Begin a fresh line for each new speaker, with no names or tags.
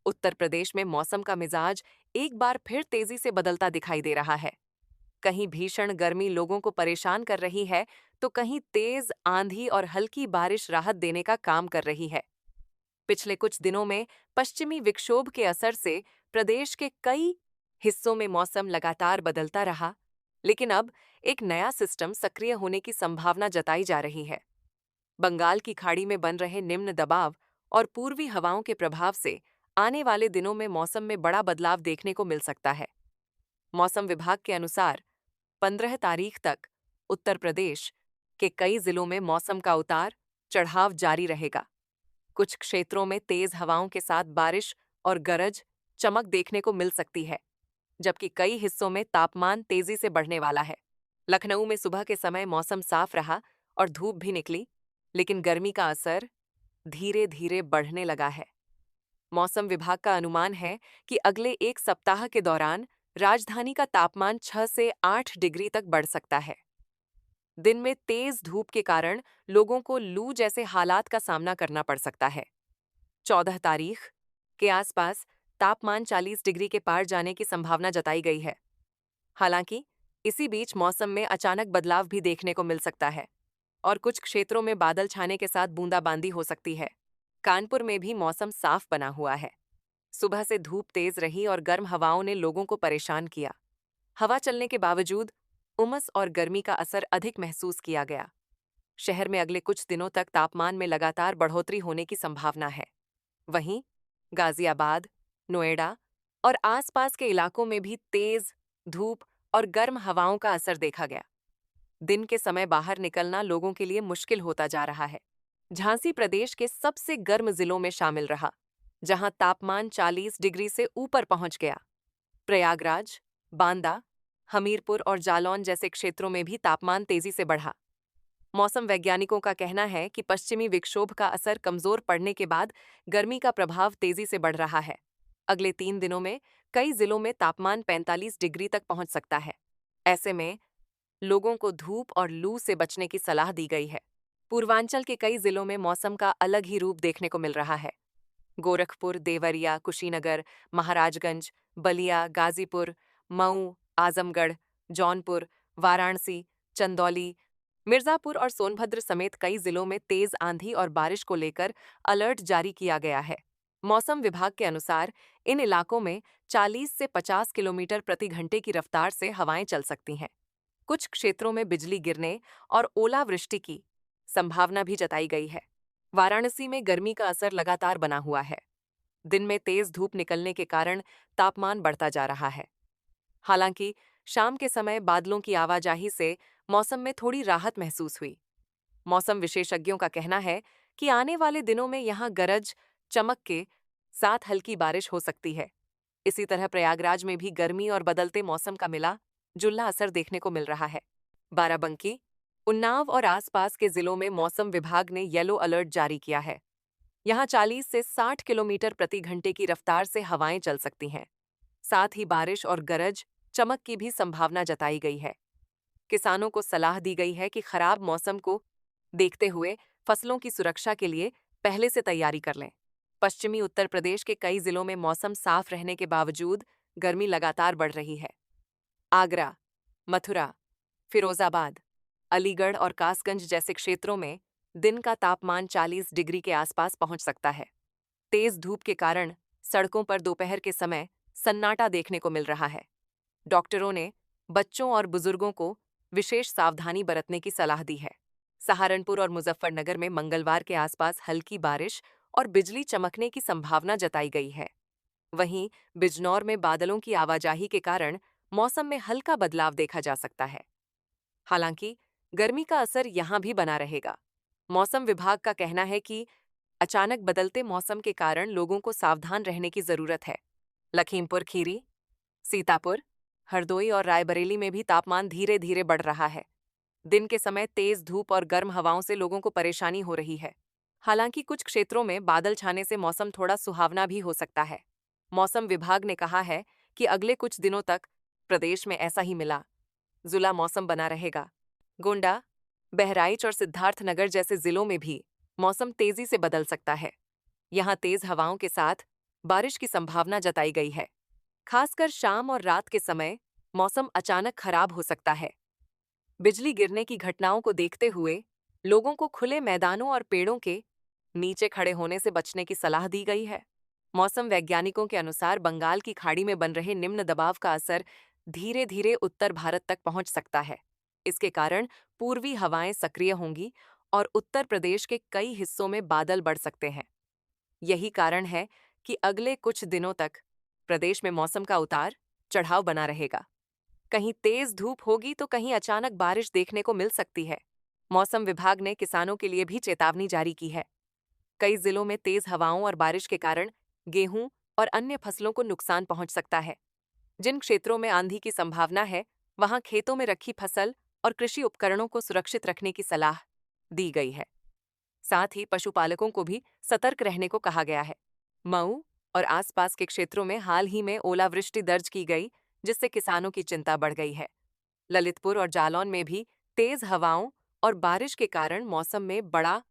उत्तर प्रदेश में मौसम का मिजाज एक बार फिर तेजी से बदलता दिखाई दे रहा है। कहीं भीषण गर्मी लोगों को परेशान कर रही है, तो कहीं तेज आंधी और हल्की बारिश राहत देने का काम कर रही है। पिछले कुछ दिनों में पश्चिमी विक्षोभ के असर से प्रदेश के कई हिस्सों में मौसम लगातार बदलता रहा, लेकिन अब एक नया सिस्टम सक्रिय होने की संभावना जताई जा रही है। बंगाल की खाड़ी में बन रहे निम्न दबाव और पूर्वी हवाओं के प्रभाव से आने वाले दिनों में मौसम में बड़ा बदलाव देखने को मिल सकता है। मौसम विभाग के अनुसार 15 तारीख तक उत्तर प्रदेश के कई जिलों में मौसम का उतार चढ़ाव जारी रहेगा। कुछ क्षेत्रों में तेज हवाओं के साथ बारिश और गरज चमक देखने को मिल सकती है, जबकि कई हिस्सों में तापमान तेजी से बढ़ने वाला है। लखनऊ में सुबह के समय मौसम साफ रहा और धूप भी निकली, लेकिन गर्मी का असर धीरे धीरे बढ़ने लगा है। मौसम विभाग का अनुमान है कि अगले एक सप्ताह के दौरान राजधानी का तापमान 6 से 8 डिग्री तक बढ़ सकता है। दिन में तेज धूप के कारण लोगों को लू जैसे हालात का सामना करना पड़ सकता है। 14 तारीख के आसपास तापमान 40 डिग्री के पार जाने की संभावना जताई गई है। हालांकि इसी बीच मौसम में अचानक बदलाव भी देखने को मिल सकता है और कुछ क्षेत्रों में बादल छाने के साथ बूंदाबांदी हो सकती है। कानपुर में भी मौसम साफ बना हुआ है। सुबह से धूप तेज रही और गर्म हवाओं ने लोगों को परेशान किया। हवा चलने के बावजूद उमस और गर्मी का असर अधिक महसूस किया गया। शहर में अगले कुछ दिनों तक तापमान में लगातार बढ़ोतरी होने की संभावना है। वहीं गाजियाबाद, नोएडा और आसपास के इलाकों में भी तेज धूप और गर्म हवाओं का असर देखा गया। दिन के समय बाहर निकलना लोगों के लिए मुश्किल होता जा रहा है। झांसी प्रदेश के सबसे गर्म जिलों में शामिल रहा, जहां तापमान 40 डिग्री से ऊपर पहुंच गया। प्रयागराज, बांदा, हमीरपुर और जालौन जैसे क्षेत्रों में भी तापमान तेजी से बढ़ा। मौसम वैज्ञानिकों का कहना है कि पश्चिमी विक्षोभ का असर कमजोर पड़ने के बाद गर्मी का प्रभाव तेजी से बढ़ रहा है। अगले 3 दिनों में कई जिलों में तापमान 45 डिग्री तक पहुंच सकता है। ऐसे में लोगों को धूप और लू से बचने की सलाह दी गई है। पूर्वांचल के कई जिलों में मौसम का अलग ही रूप देखने को मिल रहा है। गोरखपुर, देवरिया, कुशीनगर, महाराजगंज, बलिया, गाजीपुर, मऊ, आजमगढ़, जौनपुर, वाराणसी, चंदौली, मिर्जापुर और सोनभद्र समेत कई जिलों में तेज आंधी और बारिश को लेकर अलर्ट जारी किया गया है। मौसम विभाग के अनुसार इन इलाकों में 40 से 50 किलोमीटर प्रति घंटे की रफ्तार से हवाएं चल सकती हैं। कुछ क्षेत्रों में बिजली गिरने और ओलावृष्टि की संभावना भी जताई गई है। वाराणसी में गर्मी का असर लगातार बना हुआ है। दिन में तेज धूप निकलने के कारण तापमान बढ़ता जा रहा है। हालांकि शाम के समय बादलों की आवाजाही से मौसम में थोड़ी राहत महसूस हुई। मौसम विशेषज्ञों का कहना है कि आने वाले दिनों में यहां गरज चमक के साथ हल्की बारिश हो सकती है। इसी तरह प्रयागराज में भी गर्मी और बदलते मौसम का मिला जुला असर देखने को मिल रहा है। बाराबंकी, उन्नाव और आसपास के जिलों में मौसम विभाग ने येलो अलर्ट जारी किया है। यहां 40 से 60 किलोमीटर प्रति घंटे की रफ्तार से हवाएं चल सकती हैं। साथ ही बारिश और गरज चमक की भी संभावना जताई गई है। किसानों को सलाह दी गई है कि खराब मौसम को देखते हुए फसलों की सुरक्षा के लिए पहले से तैयारी कर लें। पश्चिमी उत्तर प्रदेश के कई जिलों में मौसम साफ रहने के बावजूद गर्मी लगातार बढ़ रही है। आगरा, मथुरा, फिरोजाबाद, अलीगढ़ और कासगंज जैसे क्षेत्रों में दिन का तापमान 40 डिग्री के आसपास पहुंच सकता है। तेज धूप के कारण सड़कों पर दोपहर के समय सन्नाटा देखने को मिल रहा है। डॉक्टरों ने बच्चों और बुजुर्गों को विशेष सावधानी बरतने की सलाह दी है। सहारनपुर और मुजफ्फरनगर में मंगलवार के आसपास हल्की बारिश और बिजली चमकने की संभावना जताई गई है। वहीं बिजनौर में बादलों की आवाजाही के कारण मौसम में हल्का बदलाव देखा जा सकता है। हालांकि गर्मी का असर यहां भी बना रहेगा। मौसम विभाग का कहना है कि अचानक बदलते मौसम के कारण लोगों को सावधान रहने की जरूरत है। लखीमपुर खीरी, सीतापुर, हरदोई और रायबरेली में भी तापमान धीरे धीरे बढ़ रहा है। दिन के समय तेज धूप और गर्म हवाओं से लोगों को परेशानी हो रही है। हालांकि कुछ क्षेत्रों में बादल छाने से मौसम थोड़ा सुहावना भी हो सकता है। मौसम विभाग ने कहा है कि अगले कुछ दिनों तक प्रदेश में ऐसा ही मिला जुला मौसम बना रहेगा। गोंडा, बहराइच और सिद्धार्थनगर जैसे जिलों में भी मौसम तेजी से बदल सकता है। यहाँ तेज हवाओं के साथ बारिश की संभावना जताई गई है। खासकर शाम और रात के समय मौसम अचानक खराब हो सकता है। बिजली गिरने की घटनाओं को देखते हुए लोगों को खुले मैदानों और पेड़ों के नीचे खड़े होने से बचने की सलाह दी गई है। मौसम वैज्ञानिकों के अनुसार बंगाल की खाड़ी में बन रहे निम्न दबाव का असर धीरे धीरे उत्तर भारत तक पहुंच सकता है। इसके कारण पूर्वी हवाएं सक्रिय होंगी और उत्तर प्रदेश के कई हिस्सों में बादल बढ़ सकते हैं। यही कारण है कि अगले कुछ दिनों तक प्रदेश में मौसम का उतार चढ़ाव बना रहेगा। कहीं तेज धूप होगी तो कहीं अचानक बारिश देखने को मिल सकती है। मौसम विभाग ने किसानों के लिए भी चेतावनी जारी की है। कई जिलों में तेज हवाओं और बारिश के कारण गेहूं और अन्य फसलों को नुकसान पहुंच सकता है। जिन क्षेत्रों में आंधी की संभावना है, वहां खेतों में रखी फसल और कृषि उपकरणों को सुरक्षित रखने की सलाह दी गई है। साथ ही पशुपालकों को भी सतर्क रहने को कहा गया है। मऊ और आसपास के क्षेत्रों में हाल ही में ओलावृष्टि दर्ज की गई, जिससे किसानों की चिंता बढ़ गई है। ललितपुर और जालौन में भी तेज हवाओं और बारिश के कारण मौसम में बड़ा